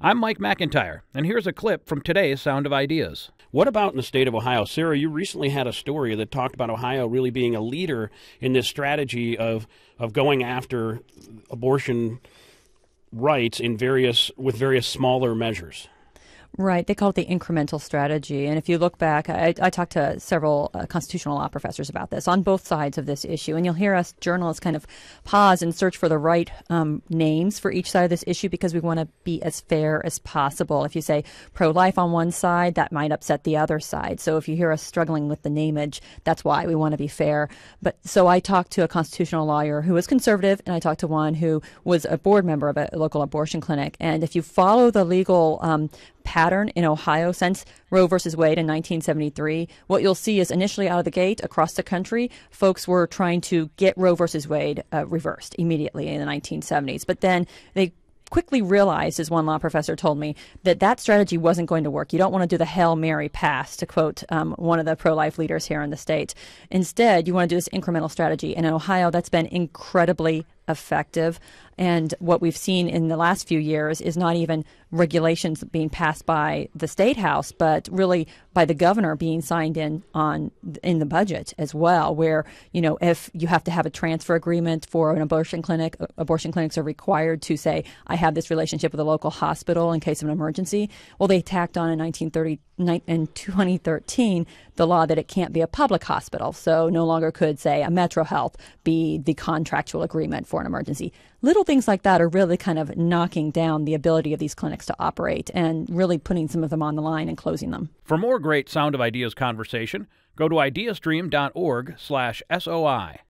I'm Mike McIntyre, and here's a clip from today's Sound of Ideas. What about in the state of Ohio? Sarah, you recently had a story that talked about Ohio really being a leader in this strategy of going after abortion rights with various smaller measures. Right. They call it the incremental strategy. And if you look back, I talked to several constitutional law professors about this on both sides of this issue. And you'll hear us journalists kind of pause and search for the right names for each side of this issue because we want to be as fair as possible. If you say pro-life on one side, that might upset the other side. So if you hear us struggling with the nameage, that's why we want to be fair. But so I talked to a constitutional lawyer who was conservative, and I talked to one who was a board member of a local abortion clinic. And if you follow the legal pattern in Ohio since Roe versus Wade in 1973, what you'll see is initially out of the gate across the country, folks were trying to get Roe versus Wade reversed immediately in the 1970s. But then they quickly realized, as one law professor told me, that strategy wasn't going to work. You don't want to do the Hail Mary pass, to quote one of the pro-life leaders here in the state. Instead, you want to do this incremental strategy. And in Ohio, that's been incredibly effective. And what we've seen in the last few years is not even regulations being passed by the state house, but really by the governor being signed in the budget as well, where, if you have to have a transfer agreement for an abortion clinic, abortion clinics are required to say, I have this relationship with a local hospital in case of an emergency. Well, they tacked on in 2013 the law that it can't be a public hospital. So no longer could, say, a Metro Health be the contractual agreement for an emergency. Little things like that are really kind of knocking down the ability of these clinics to operate and really putting some of them on the line and closing them. For more great Sound of Ideas conversation, go to ideastream.org/SOI.